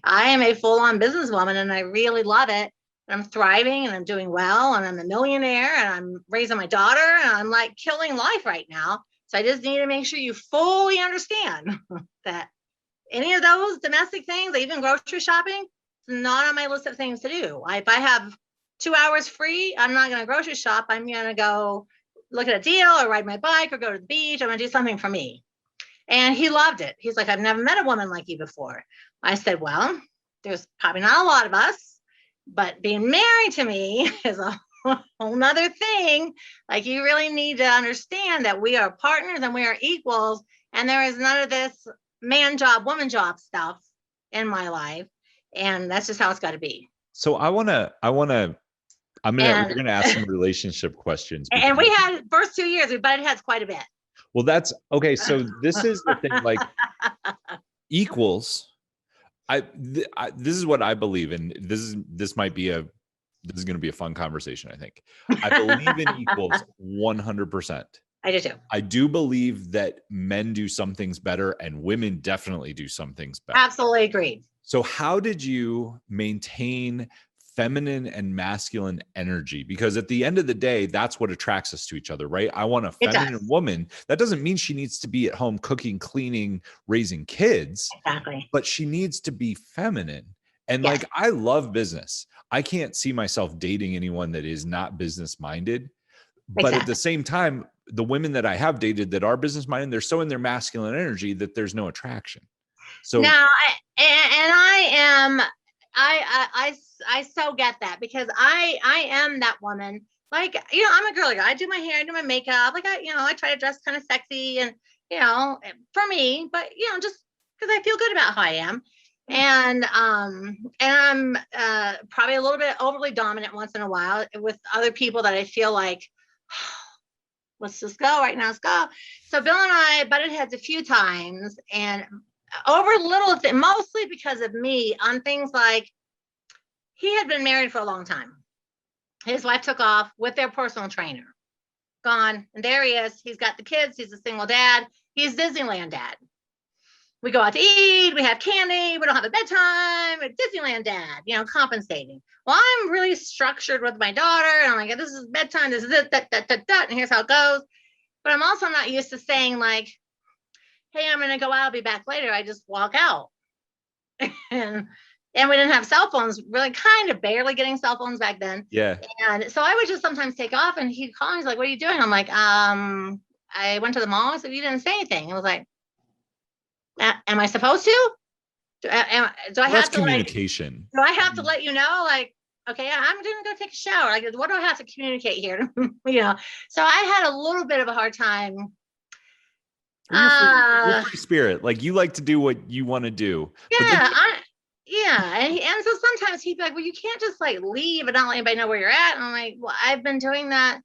I am a full-on businesswoman and I really love it. And I'm thriving and I'm doing well and I'm a millionaire and I'm raising my daughter and I'm like killing life right now. So I just need to make sure you fully understand that any of those domestic things, even grocery shopping, not on my list of things to do. If I have 2 hours free, I'm not going to grocery shop. I'm going to go look at a deal or ride my bike or go to the beach. I'm going to do something for me. And he loved it. He's like, I've never met a woman like you before. I said, well, there's probably not a lot of us, but being married to me is a whole nother thing. Like, you really need to understand that we are partners and we are equals. And there is none of this man job, woman job stuff in my life. And that's just how it's got to be. So we're going to ask some relationship questions. And we had first 2 years, we butted heads quite a bit. Well, that's okay. So this is the thing, like equals. This is what I believe in. This might be this is going to be a fun conversation. I think I believe in equals 100%. I do too. I do believe that men do some things better and women definitely do some things better. Absolutely agreed. So how did you maintain feminine and masculine energy? Because at the end of the day, that's what attracts us to each other, right? I want a feminine woman. That doesn't mean she needs to be at home cooking, cleaning, raising kids. Exactly. But she needs to be feminine. And Yes. like, I love business. I can't see myself dating anyone that is not business minded. But at the same time, the women that I have dated that are business minded, they're so in their masculine energy that there's no attraction. So now, I so get that, because I am that woman. Like, I'm a girly girl. I do my hair, I do my makeup. Like, I try to dress kind of sexy and, for me, but, just because I feel good about how I am. And I'm probably a little bit overly dominant once in a while with other people that I feel like, let's just go right now. Let's go. So Bill and I butted heads a few times, and over little things, mostly because of me, on things like he had been married for a long time. His wife took off with their personal trainer, gone, and there he is. He's got the kids. He's a single dad. He's Disneyland dad. We go out to eat, we have candy, we don't have a bedtime, Disneyland dad, compensating. Well, I'm really structured with my daughter, and I'm like, this is bedtime, this is it, and here's how it goes. But I'm also not used to saying like, hey, I'm going to go out, I'll be back later. I just walk out. and we didn't have cell phones, really kind of barely getting cell phones back then. Yeah. And so I would just sometimes take off, and he'd call me, he's like, what are you doing? I'm like, I went to the mall. So you didn't say anything. I was like, am I supposed to? Do I have to communication? Do I have to let you know? Like, okay, I'm going to go take a shower. Like, what do I have to communicate here? So I had a little bit of a hard time. You're free spirit. Like, you like to do what you want to do. Yeah. And so sometimes he'd be like, well, you can't just like leave and not let anybody know where you're at. And I'm like, well, I've been doing that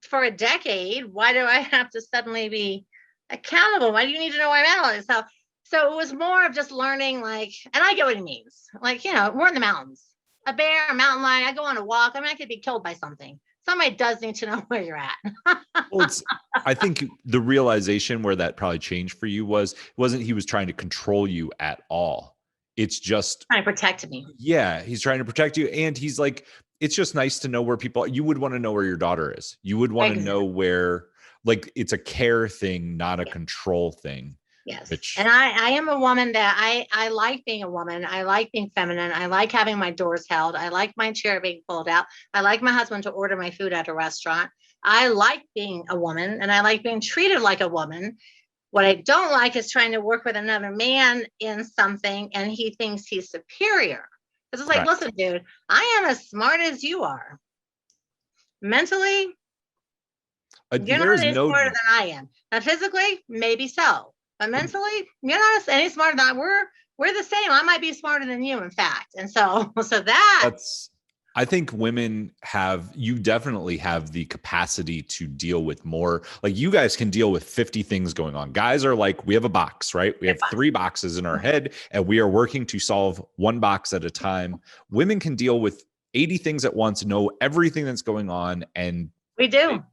for a decade. Why do I have to suddenly be accountable? Why do you need to know where I'm at? So it was more of just learning, like, and I get what he means. Like, we're in the mountains, a bear, a mountain lion. I go on a walk. I mean, I could be killed by something. Somebody does need to know where you're at. Well, I think the realization where that probably changed for you wasn't he was trying to control you at all. It's just trying to protect me. Yeah, he's trying to protect you. And he's like, it's just nice to know where you would want to know where your daughter is. You would want to know where, like, it's a care thing, not a control thing. Yes. And I am a woman that I like being a woman. I like being feminine. I like having my doors held. I like my chair being pulled out. I like my husband to order my food at a restaurant. I like being a woman, and I like being treated like a woman. What I don't like is trying to work with another man in something and he thinks he's superior. Because it's like, listen, dude, I am as smart as you are. Mentally, you're not any smarter than I am. Now, physically, maybe so. But mentally, you're not any smarter than we're the same. I might be smarter than you, in fact. And so that's I think women you definitely have the capacity to deal with more. Like, you guys can deal with 50 things going on. Guys are like, we have a box, right? We have 3 boxes in our head, and we are working to solve one box at a time. Women can deal with 80 things at once, know everything that's going on. And we do.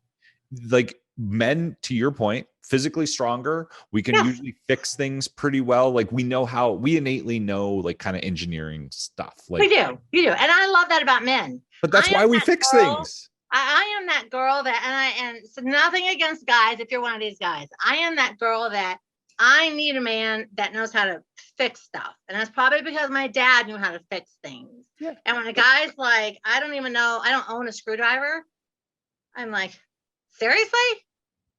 Like, men, to your point, physically stronger. We can usually fix things pretty well. Like, we innately know, like, kind of engineering stuff. Like, we do. You do. And I love that about men. But that's why we fix things. I am that girl and so nothing against guys. If you're one of these guys, I am that girl that I need a man that knows how to fix stuff. And that's probably because my dad knew how to fix things. Yeah. And when a guy's like, I don't own a screwdriver. I'm like, seriously?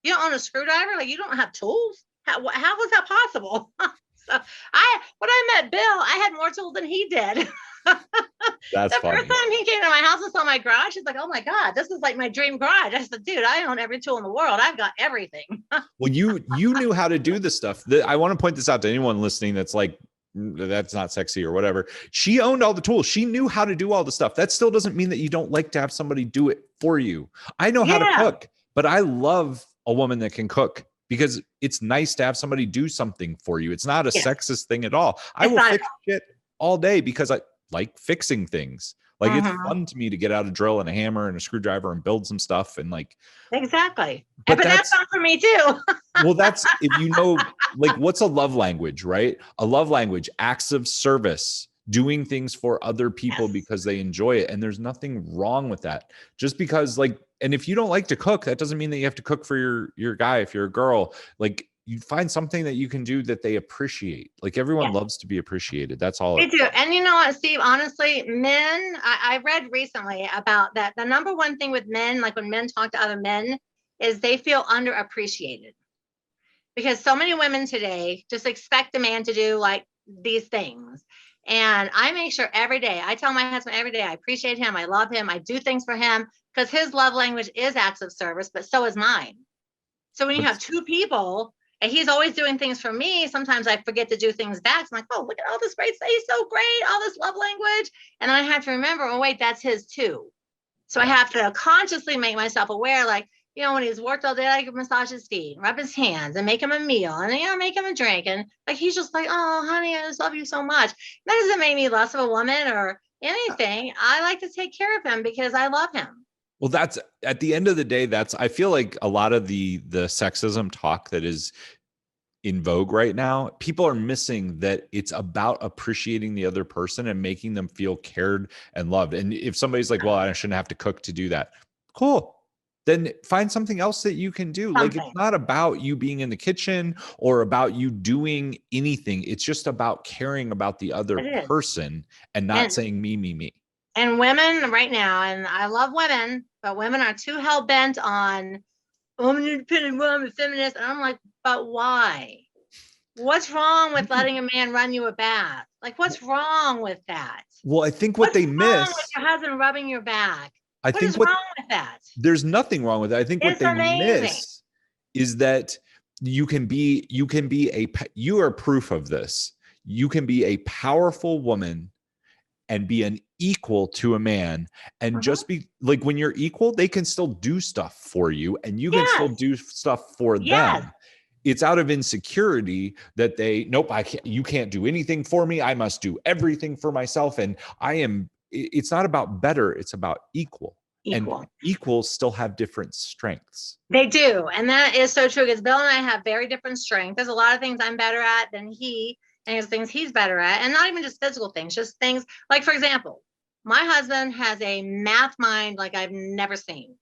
You don't own a screwdriver? Like, you don't have tools? How was that possible? So when I met Bill, I had more tools than he did. That's funny. First time he came to my house and saw my garage, he's like, oh my God, this is like my dream garage. I said, dude, I own every tool in the world. I've got everything. Well, you knew how to do this stuff. I want to point this out to anyone listening that's like, that's not sexy or whatever. She owned all the tools. She knew how to do all the stuff. That still doesn't mean that you don't like to have somebody do it for you. I know how to cook, but I love a woman that can cook. because it's nice to have somebody do something for you. It's not a sexist thing at all. I It's will not fix shit all day because I like fixing things. Like it's fun to me to get out a drill and a hammer and a screwdriver and build some stuff and like. Exactly. But But that's fun for me too. well, that's if you know, like, what's a love language, right? A love language, acts of service, doing things for other people because they enjoy it. And there's nothing wrong with that. Just because, like, and if you don't like to cook, that doesn't mean that you have to cook for your guy. If you're a girl, like, you find something that you can do that they appreciate. Like, everyone loves to be appreciated. That's all. They do. And you know what, Steve, honestly, men, I read recently about that. The number one thing with men, like when men talk to other men, is they feel underappreciated. Because so many women today just expect a man to do like these things. And I make sure every day, I tell my husband every day, I appreciate him. I love him. I do things for him because his love language is acts of service, but so is mine. So when you have two people and he's always doing things for me, sometimes I forget to do things back. So I'm like, oh, look at all this great stuff. He's so great. All this love language. And then I have to remember, oh, wait, that's his too. So I have to consciously make myself aware, like, you know, when he's worked all day, I could massage his feet, rub his hands, and make him a meal, and make him a drink, and like he's just like, oh, honey, I just love you so much. That doesn't make me less of a woman or anything. I like to take care of him because I love him. Well, that's at the end of the day. I feel like a lot of the sexism talk that is in vogue right now, people are missing that it's about appreciating the other person and making them feel cared and loved. And if somebody's like, well, I shouldn't have to cook to do that, cool. Then find something else that you can do. Like, it's not about you being in the kitchen or about you doing anything. It's just about caring about the other person and not saying me, me, me. And women right now, and I love women, but women are too hell-bent on, oh, I'm an independent woman, feminist. And I'm like, but why? What's wrong with letting a man run you a bath? Like, what's wrong with that? Well, I think what they miss. What's wrong with your husband rubbing your back? What is wrong with that? There's nothing wrong with it. I think what they miss is that you are proof of this. You can be a powerful woman and be an equal to a man and just be like, when you're equal, they can still do stuff for you and you can still do stuff for them. It's out of insecurity that you can't do anything for me. I must do everything for myself. And it's not about better. It's about equal. And equals still have different strengths. They do. And that is so true because Bill and I have very different strengths. There's a lot of things I'm better at than he, and there's things he's better at. And not even just physical things, just things like, for example, my husband has a math mind like I've never seen.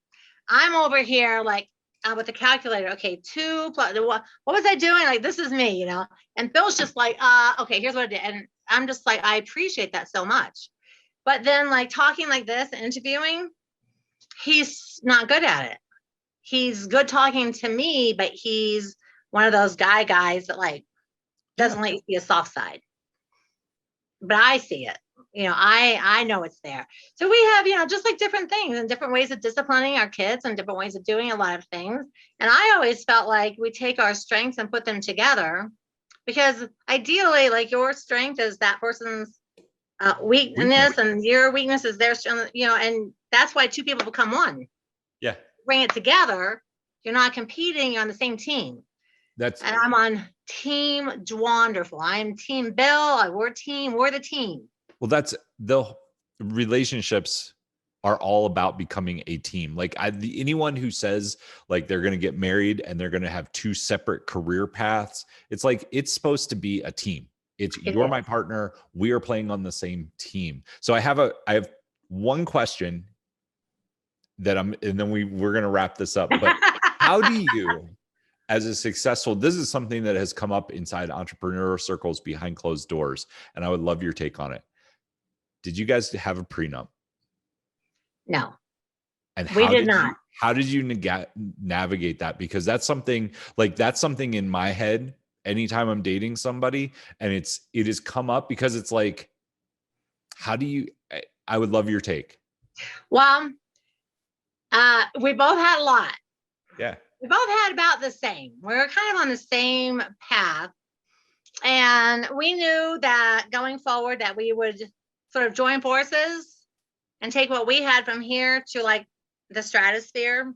I'm over here like with the calculator. Okay, 2 plus, what was I doing? Like, this is me, you know? And Bill's just like, okay, here's what I did. And I'm just like, I appreciate that so much. But then like talking like this and interviewing, he's not good at it. He's good talking to me, but he's one of those guys that like doesn't let you see a soft side. But I see it. You know, I know it's there. So we have, you know, just like different things and different ways of disciplining our kids and different ways of doing a lot of things. And I always felt like we take our strengths and put them together because ideally, like, your strength is that person's weakness and your weakness is their strength, you know, and that's why two people become one. Yeah. Bring it together. You're not competing, you're on the same team. And I'm on team Dwanderful. I'm team Bill. We're the team. Well, that's the relationships are all about becoming a team. Like anyone who says like they're going to get married and they're going to have two separate career paths, it's like, it's supposed to be a team. You're my partner. We are playing on the same team. So I have one question and then we're going to wrap this up. But how do you, as a successful, this is something that has come up inside entrepreneur circles behind closed doors, and I would love your take on it. Did you guys have a prenup? No. And we did not. How did you navigate that? Because that's something in my head anytime I'm dating somebody, and it has come up because it's like, I would love your take. Well, we both had a lot. Yeah. We both had about the same. We're kind of on the same path. And we knew that going forward that we would sort of join forces and take what we had from here to like the stratosphere.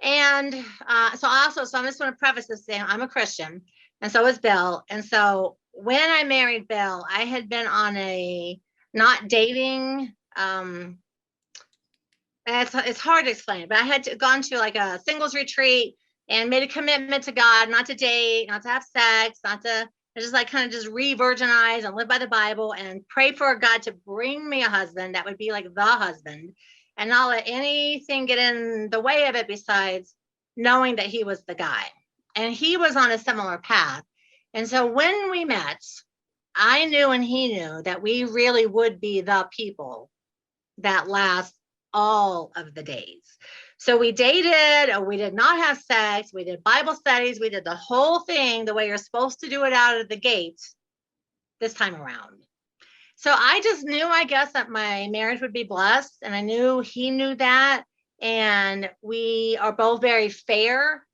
And so I'm just going to preface this saying I'm a Christian, and so is Bill. And so when I married Bill, I had been on a not dating. It's hard to explain, but I had gone to like a singles retreat and made a commitment to God not to date, not to have sex, not to just like kind of just re-virginize and live by the Bible and pray for God to bring me a husband that would be like the husband and not let anything get in the way of it besides knowing that he was the guy. And he was on a similar path. And so when we met, I knew and he knew that we really would be the people that last all of the days. So we dated, or we did not have sex. We did Bible studies. We did the whole thing the way you're supposed to do it out of the gate this time around. So I just knew, I guess, that my marriage would be blessed. And I knew he knew that. And we are both very fair.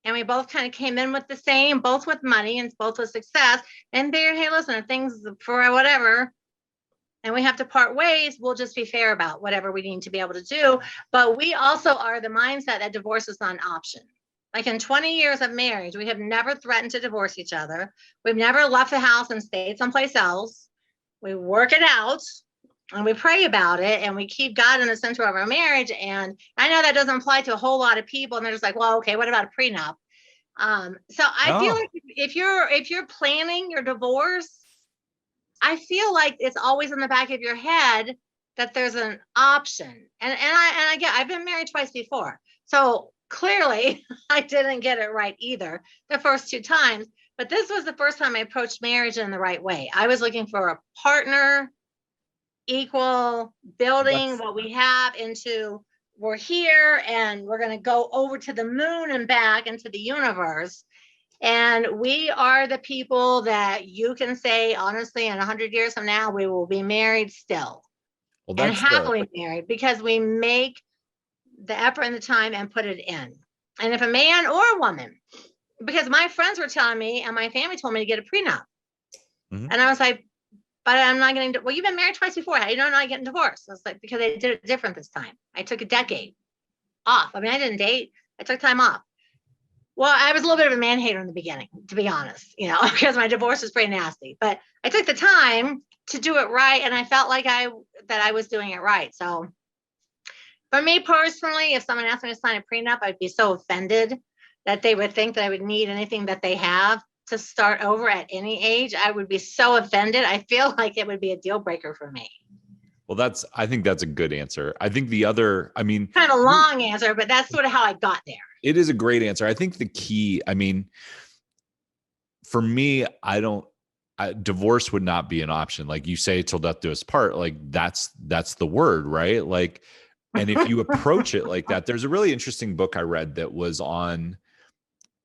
And we both kind of came in with the same, both with money and both with success. And there, hey, listen, if things for whatever, and we have to part ways, we'll just be fair about whatever we need to be able to do. But we also are the mindset that divorce is not an option. Like in 20 years of marriage, we have never threatened to divorce each other. We've never left the house and stayed someplace else. We work it out and we pray about it and we keep God in the center of our marriage. And I know that doesn't apply to a whole lot of people. And they're just like, well, okay, what about a prenup? So I feel like if you're planning your divorce, I feel like it's always in the back of your head that there's an option. I've been married twice before. So clearly I didn't get it right either the first two times, but this was the first time I approached marriage in the right way. I was looking for a partner, equal, building what we have into we're here and we're going to go over to the moon and back into the universe. And we are the people that you can say, honestly, in 100 years from now, we will be married still and happily married because we make the effort and the time and put it in. And if a man or a woman, because my friends were telling me and my family told me to get a prenup. Mm-hmm. And I was like, but I'm not getting, well, you've been married twice before. How do you know I'm not getting divorced? I was like, because I did it different this time. I took a decade off. I mean, I didn't date. I took time off. Well, I was a little bit of a man hater in the beginning, to be honest, because my divorce was pretty nasty, but I took the time to do it right. And I felt like I was doing it right. So for me personally, if someone asked me to sign a prenup, I'd be so offended that they would think that I would need anything that they have to start over at any age. I would be so offended. I feel like it would be a deal breaker for me. Well, I think that's a good answer. I think the other, kind of a long answer, but that's sort of how I got there. It is a great answer. I think the key, for me, divorce would not be an option. Like you say, till death do us part, like that's the word, right? Like, and if you approach it like that, there's a really interesting book I read that was on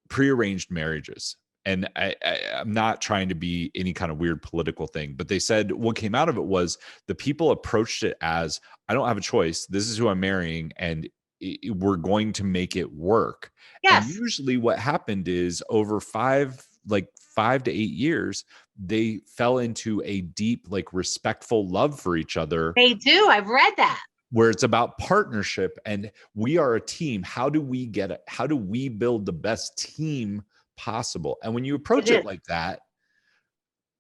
prearranged marriages. And I'm not trying to be any kind of weird political thing, but they said what came out of it was the people approached it as, I don't have a choice. This is who I'm marrying. And we're going to make it work. Yes. And usually what happened is over 5 to 8 years, they fell into a deep, respectful love for each other. They do. I've read that. Where it's about partnership and we are a team. How do we get it? How do we build the best team possible? And when you approach it like that,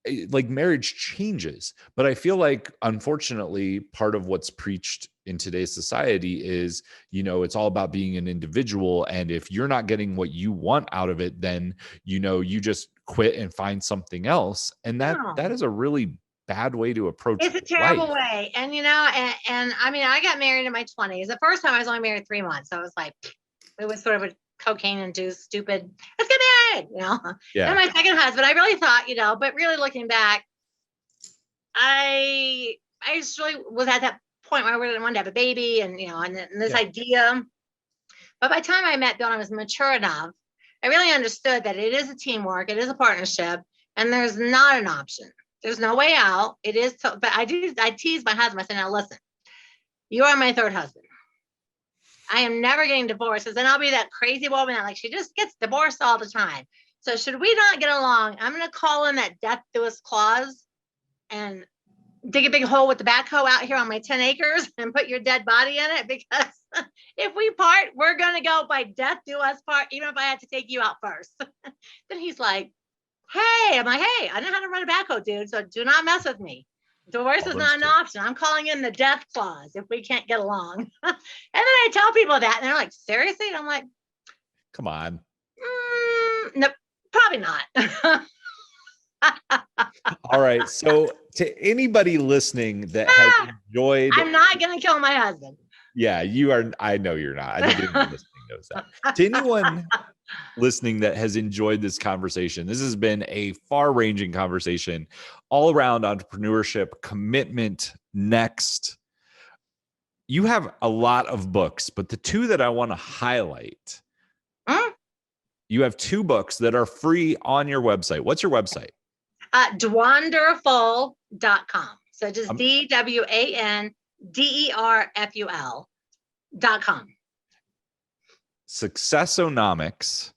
marriage changes. But I feel like, unfortunately, part of what's preached in today's society is, it's all about being an individual. And if you're not getting what you want out of it, then, you just quit and find something else. And that is a really bad way to approach it. It's a terrible way. And, I got married in my 20s. The first time I was only married 3 months. So I was like, it was sort of a cocaine-induced, stupid, let's get married, Yeah. And my second husband, I really thought, but really looking back, I just really was at that point where I really wanted to have a baby and, and this idea. But by the time I met Bill, I was mature enough. I really understood that it is a teamwork, it is a partnership, and there's not an option. There's no way out. It is, but I tease my husband. I said, now listen, you are my third husband. I am never getting divorced because then I'll be that crazy woman that she just gets divorced all the time. So should we not get along, I'm going to call in that death to us clause and dig a big hole with the backhoe out here on my 10 acres and put your dead body in it, because if we part, we're going going to go by death do us part, even if I had to take you out first. Then he's like, hey, I'm like, hey, I know how to run a backhoe, dude. So do not mess with me. Divorce is not an option. I'm calling in the death clause if we can't get along. And then I tell people that, and they're like, seriously? And I'm like, come on. No, probably not. All right. So to anybody listening that has enjoyed, I'm not going to kill my husband. Yeah, you are. I know you're not. I think anyone listening knows that. To anyone listening that has enjoyed this conversation, this has been a far-ranging conversation all around entrepreneurship, commitment, next. You have a lot of books, but the two that I want to highlight, you have two books that are free on your website. What's your website? Dwanderful.com. So just DWANDERFUL.com. Successonomics,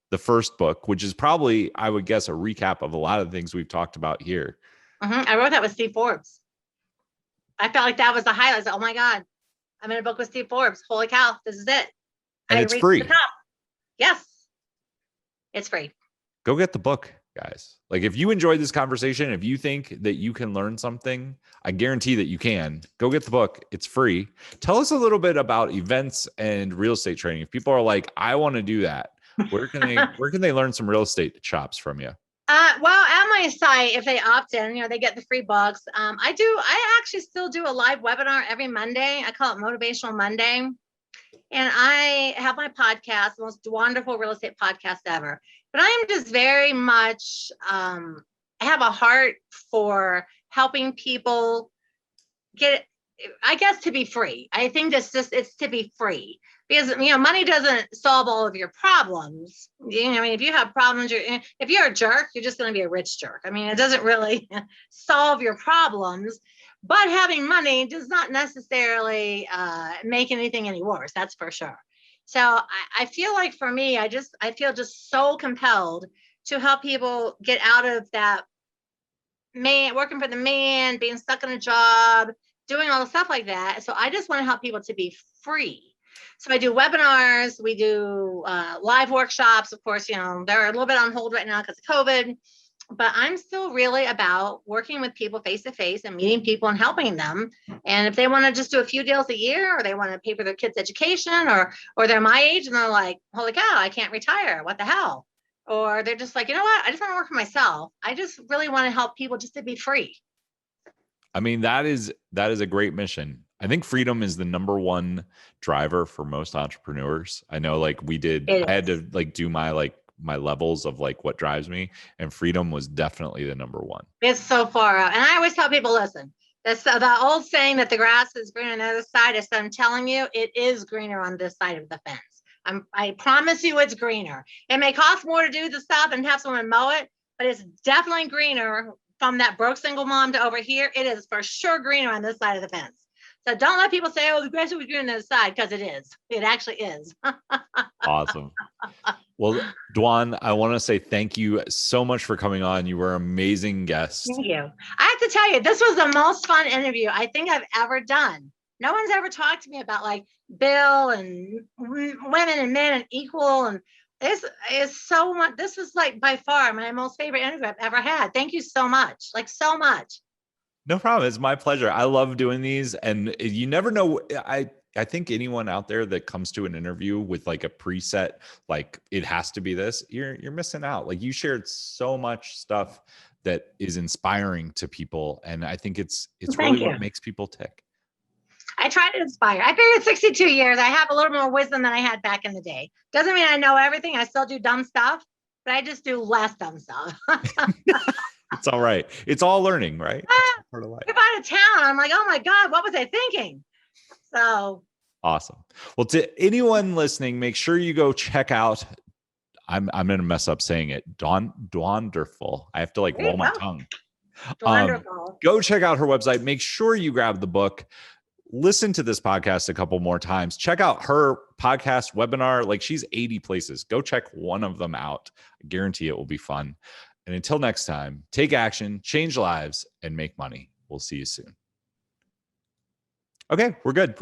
the first book, which is probably, I would guess, a recap of a lot of the things we've talked about here. I wrote that with Steve Forbes. I felt like that was the highlight. I was like, oh my God, I'm in a book with Steve Forbes. Holy cow, this is it. And it's free. Yes, it's free. Go get the book, guys. Like, if you enjoyed this conversation, if you think that you can learn something, I guarantee that you can. Go get the book. It's free. Tell us a little bit about events and real estate training. If people are like, I want to do that, where can they learn some real estate chops from you? Well, at my site, if they opt in, they get the free books. I actually still do a live webinar every Monday. I call it Motivational Monday. And I have my podcast, the most wonderful real estate podcast ever. But I am just very much, I have a heart for helping people get, I guess, to be free. I think it's to be free. Because, money doesn't solve all of your problems. If you have problems, if you're a jerk, you're just going to be a rich jerk. It doesn't really solve your problems. But having money does not necessarily make anything any worse. That's for sure. So I feel like for me, I feel just so compelled to help people get out of that working for the man, being stuck in a job, doing all the stuff like that. So I just want to help people to be free. So I do webinars, we do live workshops. Of course, they're a little bit on hold right now because of COVID, but I'm still really about working with people face to face and meeting people and helping them. And if they want to just do a few deals a year, or they want to pay for their kids' education, or they're my age and they're like, holy cow, I can't retire. What the hell? Or they're just like, you know what? I just want to work for myself. I just really want to help people just to be free. That is a great mission. I think freedom is the number one driver for most entrepreneurs. I know, I had to do my levels of what drives me, and freedom was definitely the number one. It's so far out. And I always tell people, listen, that's the old saying that the grass is greener on the other side. So I'm telling you, it is greener on this side of the fence. I promise you it's greener. It may cost more to do the stuff and have someone mow it, but it's definitely greener from that broke single mom to over here. It is for sure greener on this side of the fence. So don't let people say, oh, the grass is greener on the other side, because it is. It actually is. Awesome. Well, Dwan, I want to say thank you so much for coming on. You were an amazing guest. Thank you. I have to tell you, this was the most fun interview I think I've ever done. No one's ever talked to me about Bill and women and men and equal. And this is so much. This is by far my most favorite interview I've ever had. Thank you so much. So much. No problem. It's my pleasure. I love doing these, and you never know. I think anyone out there that comes to an interview with a preset, it has to be this, you're missing out. You shared so much stuff that is inspiring to people, and I think it's really what makes people tick. I try to inspire. I've been here 62 years. I have a little more wisdom than I had back in the day. Doesn't mean I know everything. I still do dumb stuff, but I just do less dumb stuff. It's all right. It's all learning, right? Part of life. If out of town, I'm like, oh my God, what was I thinking? So awesome. Well, to anyone listening, make sure you go check out. I'm gonna mess up saying it. Dwanderful. I have to roll my tongue. Wonderful. Go check out her website. Make sure you grab the book. Listen to this podcast a couple more times. Check out her podcast webinar. She's 80 places. Go check one of them out. I guarantee it will be fun. And until next time, take action, change lives, and make money. We'll see you soon. Okay, we're good.